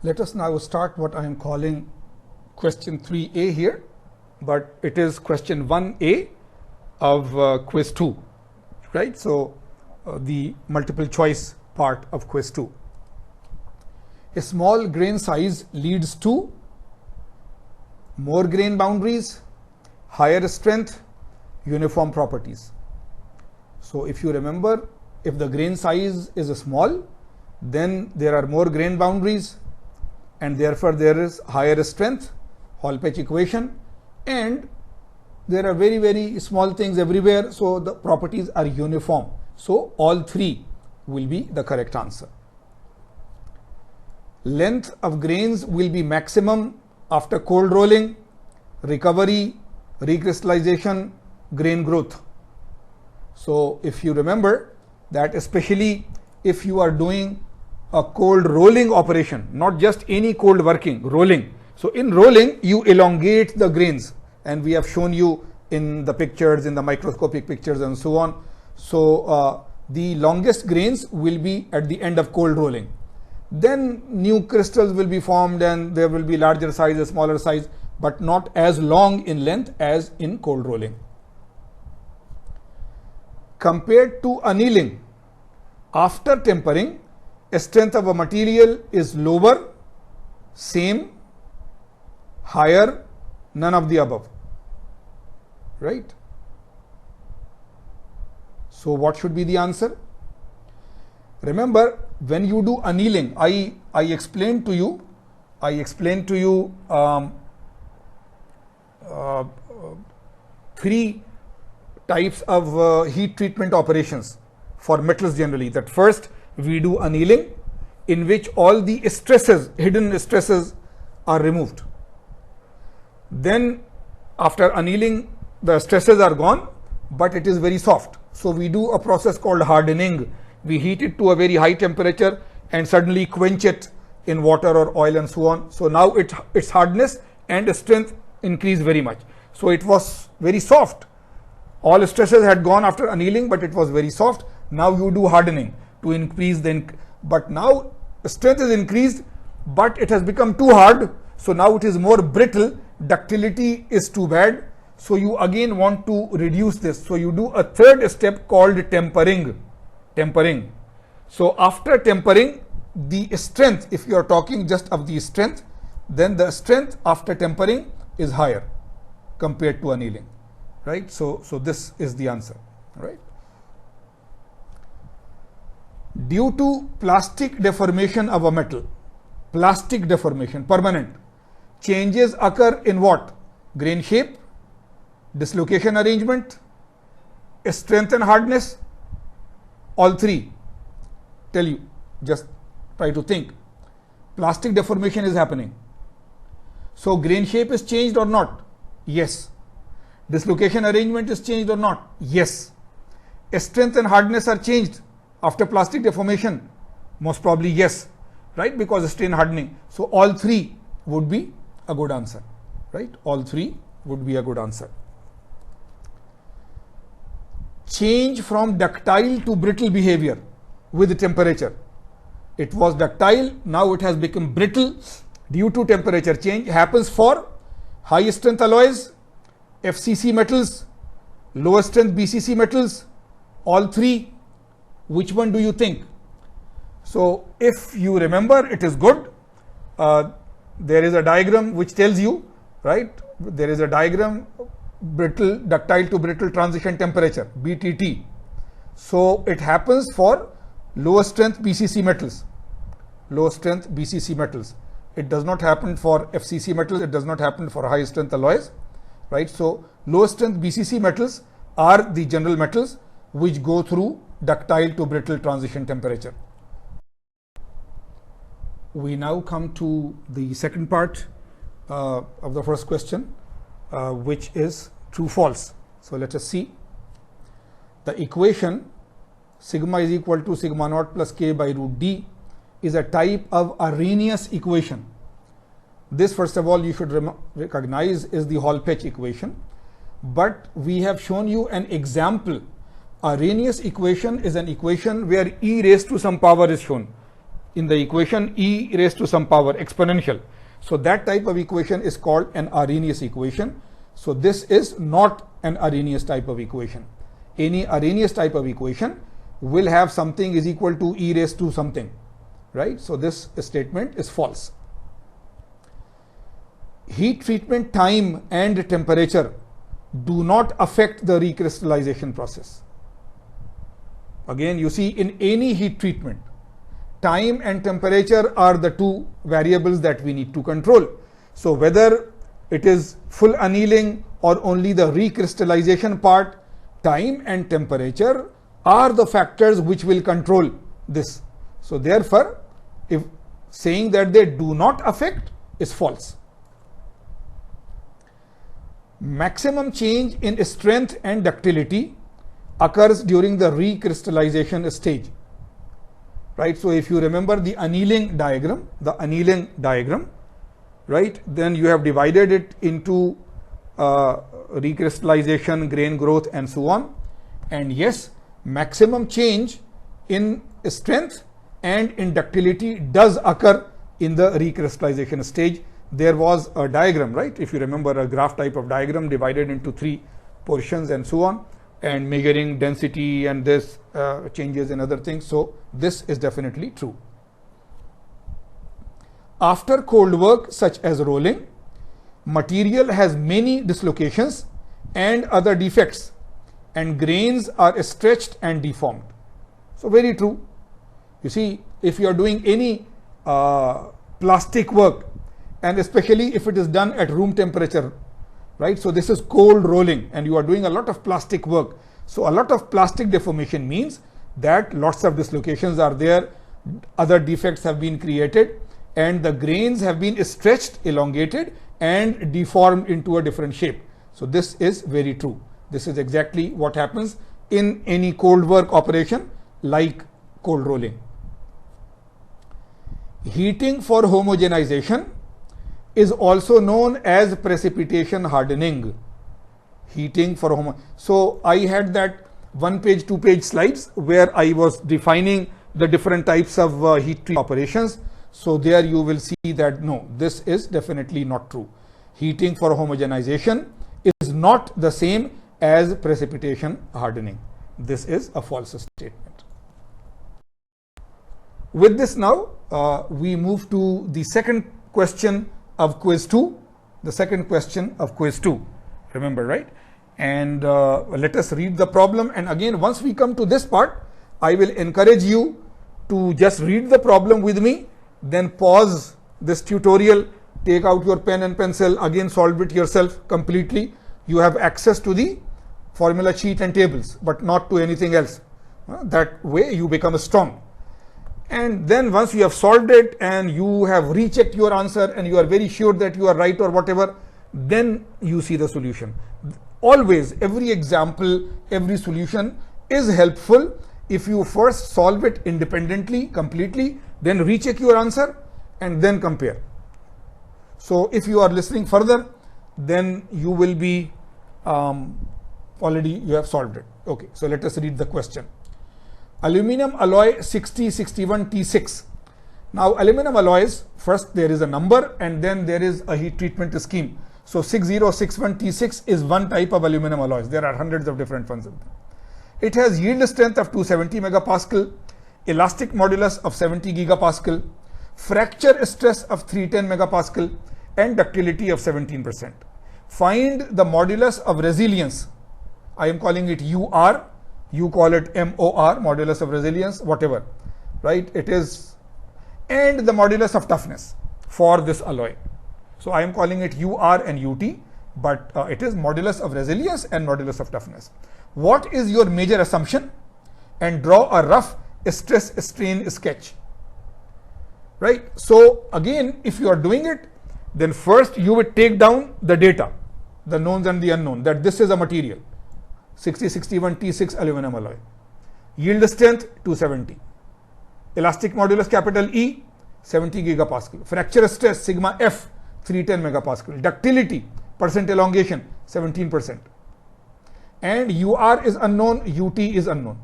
Let us now start what I am calling question 3A here, but it is question 1A of quiz 2, right? So the multiple choice part of quiz 2. A small grain size leads to more grain boundaries, higher strength, uniform properties. So if you remember, if the grain size is small, then there are more grain boundaries and therefore there is higher strength, Hall-Petch equation, and there are very, very small things everywhere, so the properties are uniform. So all three will be the correct answer. Length of grains will be maximum after cold rolling, recovery, recrystallization, grain growth. So if you remember that, especially if you are doing a cold rolling operation, not just any cold working, rolling. So in rolling, you elongate the grains, and we have shown you in the pictures, in the microscopic pictures and so on. So the longest grains will be at the end of cold rolling. Then new crystals will be formed and there will be larger size, smaller size, but not as long in length as in cold rolling. Compared to annealing, after tempering, strength of a material is lower, same, higher, none of the above, right? So what should be the answer? Remember, when you do annealing, I explained to you three types of heat treatment operations for metals generally. That first, we do annealing, in which all the stresses, hidden stresses, are removed. Then after annealing, the stresses are gone, but it is very soft. So we do a process called hardening. We heat it to a very high temperature and suddenly quench it in water or oil and so on. So now its hardness and strength increase very much. So it was very soft. All stresses had gone after annealing, but it was very soft. Now you do hardening to increase but now strength is increased, but it has become too hard. So now it is more brittle. Ductility is too bad. So you again want to reduce this. So you do a third step called tempering. So after tempering, the strength, if you are talking just of the strength, then the strength after tempering is higher compared to annealing, right? So this is the answer, right? Due to plastic deformation of a metal, plastic deformation, permanent, changes occur in what? Grain shape, dislocation arrangement, strength and hardness, all three. Tell you, just try to think. Plastic deformation is happening. So grain shape is changed or not? Yes. Dislocation arrangement is changed or not? Yes. Strength and hardness are changed after plastic deformation? Most probably yes, right? Because strain hardening. So all three would be a good answer, right? All three would be a good answer. Change from ductile to brittle behavior with temperature. It was ductile, now it has become brittle due to temperature change. Happens for high strength alloys, FCC metals, lower strength BCC metals, all three. Which one do you think? So if you remember, it is good. There is a diagram which tells you, right? There is a diagram, brittle, ductile to brittle transition temperature, BTT. So it happens for lower strength BCC metals. Low strength BCC metals. It does not happen for FCC metals. It does not happen for high strength alloys, right? So low strength BCC metals are the general metals which go through ductile to brittle transition temperature. We now come to the second part of the first question, which is true false. So let us see. The equation sigma is equal to sigma naught plus k by root d is a type of Arrhenius equation. This, first of all, you should recognize is the Hall-Petch equation, but we have shown you an example. Arrhenius equation is an equation where e raised to some power is shown. in the equation e raised to some power exponential. So that type of equation is called an Arrhenius equation. So this is not an Arrhenius type of equation. Any Arrhenius type of equation will have something is equal to e raised to something, right? So this statement is false. Heat treatment time and temperature do not affect the recrystallization process. Again, you see, in any heat treatment, time and temperature are the two variables that we need to control. So whether it is full annealing or only the recrystallization part, time and temperature are the factors which will control this. So therefore, if saying that they do not affect is false. Maximum change in strength and ductility occurs during the recrystallization stage, right? So if you remember the annealing diagram, right, then you have divided it into recrystallization, grain growth, and so on. And yes, maximum change in strength and in ductility does occur in the recrystallization stage. There was a diagram, right? If you remember, a graph type of diagram divided into 3 portions and so on, and measuring density and this changes and other things. So this is definitely true. After cold work such as rolling, material has many dislocations and other defects, and grains are stretched and deformed. So very true. You see, if you are doing any plastic work, and especially if it is done at room temperature, right? So this is cold rolling and you are doing a lot of plastic work. So a lot of plastic deformation means that lots of dislocations are there, other defects have been created, and the grains have been stretched, elongated, and deformed into a different shape. So this is very true. This is exactly what happens in any cold work operation like cold rolling. Heating for homogenization is also known as precipitation hardening. Heating for so I had that 1-page, 2-page slides where I was defining the different types of heat treatment operations. So there you will see that no, this is definitely not true. Heating for homogenization is not the same as precipitation hardening. This is a false statement. With this now, we move to the second question of quiz 2, the second question of quiz 2. Remember, right? And let us read the problem. And again, once we come to this part, I will encourage you to just read the problem with me, then pause this tutorial, take out your pen and pencil, again solve it yourself completely. You have access to the formula sheet and tables, but not to anything else. That way you become strong. And then once you have solved it and you have rechecked your answer and you are very sure that you are right or whatever, then you see the solution. Always, every example, every solution is helpful if you first solve it independently, completely, then recheck your answer and then compare. So if you are listening further, then you will be already you have solved it. Okay, so let us read the question. Aluminum alloy 6061 T6. Now aluminum alloys, first there is a number and then there is a heat treatment scheme. So 6061 T6 is one type of aluminum alloys. There are hundreds of different ones. It has yield strength of 270 megapascal, elastic modulus of 70 gigapascal, fracture stress of 310 megapascal, and ductility of 17%. Find the modulus of resilience. I am calling it UR. You call it MOR, modulus of resilience, whatever, right? It is, and the modulus of toughness for this alloy. So I am calling it UR and UT, but it is modulus of resilience and modulus of toughness. What is your major assumption? And draw a rough stress strain sketch, right? So again, if you are doing it, then first you would take down the data, the knowns and the unknown, that this is a material, 6061 T6 aluminum alloy. Yield strength 270. Elastic modulus capital E 70 gigapascal. Fracture stress sigma F 310 megapascal. Ductility percent elongation 17%. And UR is unknown, UT is unknown,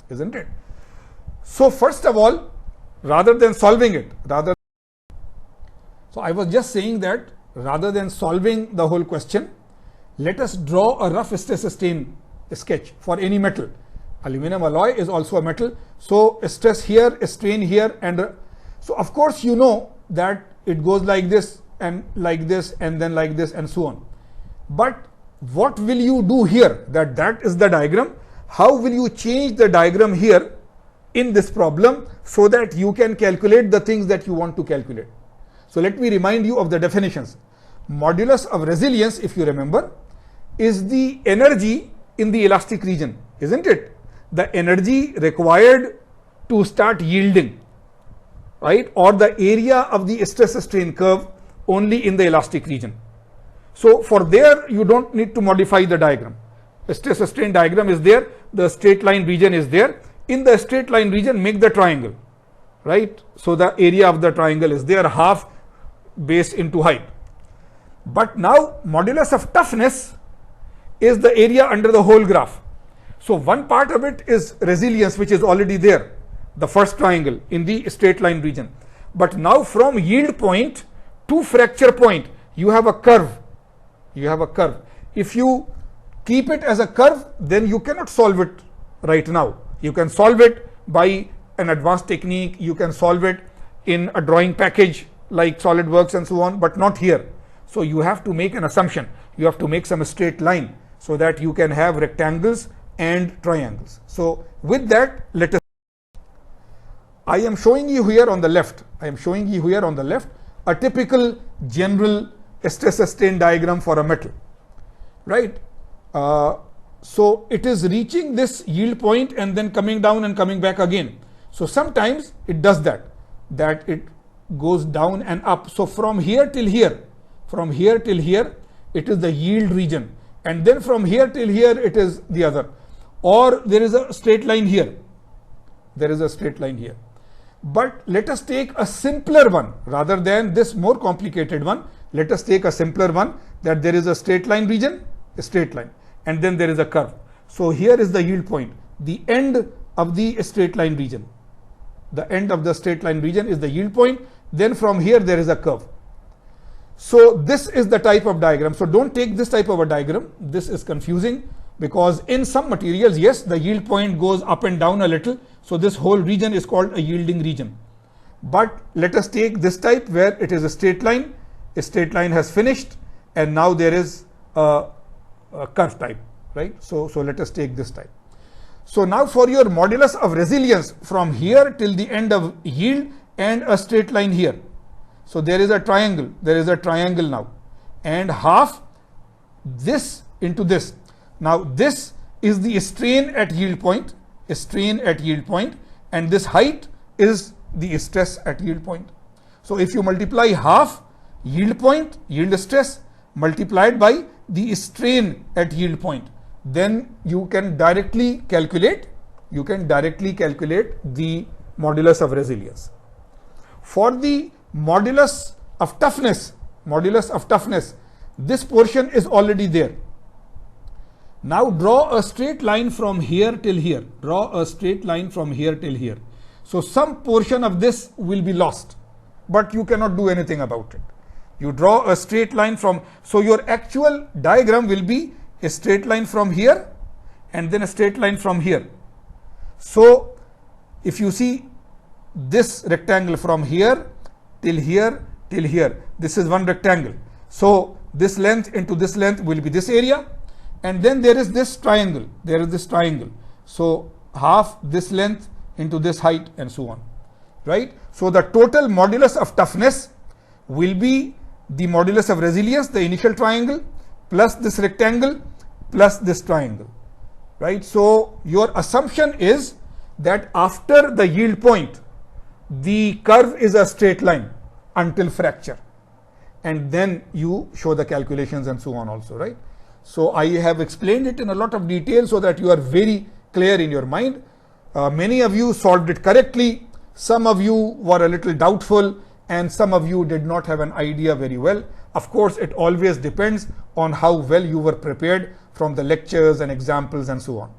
isn't it? So first of all, rather than solving it, so I was just saying that rather than solving the whole question, let us draw a rough stress strain sketch for any metal. Aluminum alloy is also a metal. So stress here, strain here, and so of course you know that it goes like this and then like this and so on. But what will you do here? That is the diagram. How will you change the diagram here in this problem so that you can calculate the things that you want to calculate? So let me remind you of the definitions. Modulus of resilience, if you remember, is the energy in the elastic region, isn't it? The energy required to start yielding, right? Or the area of the stress strain curve only in the elastic region. So for there, you don't need to modify the diagram. The stress strain diagram is there, the straight line region is there. In the straight line region, make the triangle, right? So the area of the triangle is there, half base into height. But now modulus of toughness is the area under the whole graph. So one part of it is resilience, which is already there, the first triangle in the straight line region. But now from yield point to fracture point, you have a curve. You have a curve. If you keep it as a curve, then you cannot solve it right now. You can solve it by an advanced technique. You can solve it in a drawing package like SolidWorks and so on, but not here. So you have to make an assumption. You have to make some straight line so that you can have rectangles and triangles. So with that, let us, I am showing you here on the left, a typical general stress strain diagram for a metal, right? So it is reaching this yield point and then coming down and coming back again. So sometimes it does that it goes down and up. So from here till here, it is the yield region, and then from here till here it is the other. Or there is a straight line here. But let us take a simpler one rather than this more complicated one. Let us take a simpler one, that there is a straight line region, and then there is a curve. So here is the yield point, the end of the straight line region. The end of the straight line region is the yield point. Then from here there is a curve. So this is the type of diagram. So don't take this type of a diagram. This is confusing because in some materials, yes, the yield point goes up and down a little. So this whole region is called a yielding region. But let us take this type where it is a straight line. A straight line has finished and now there is a curve type, right? So let us take this type. So now for your modulus of resilience from here till the end of yield and a straight line here. So there is a triangle now, and half this into this. Now this is the strain at yield point, and this height is the stress at yield point. So if you multiply half yield point, yield stress, multiplied by the strain at yield point, then you can directly calculate the modulus of resilience. For the modulus of toughness, this portion is already there. Now draw a straight line from here till here. So some portion of this will be lost, but you cannot do anything about it. You draw a straight line from, so your actual diagram will be a straight line from here and then a straight line from here. So if you see this rectangle from here till here, this is one rectangle. So this length into this length will be this area, and then there is this triangle. So half this length into this height and so on, right? So the total modulus of toughness will be the modulus of resilience, the initial triangle, plus this rectangle, plus this triangle, right? So your assumption is that after the yield point, the curve is a straight line until fracture, and then you show the calculations and so on also, right? So I have explained it in a lot of detail so that you are very clear in your mind. Many of you solved it correctly, some of you were a little doubtful, and some of you did not have an idea very well. Of course, it always depends on how well you were prepared from the lectures and examples and so on.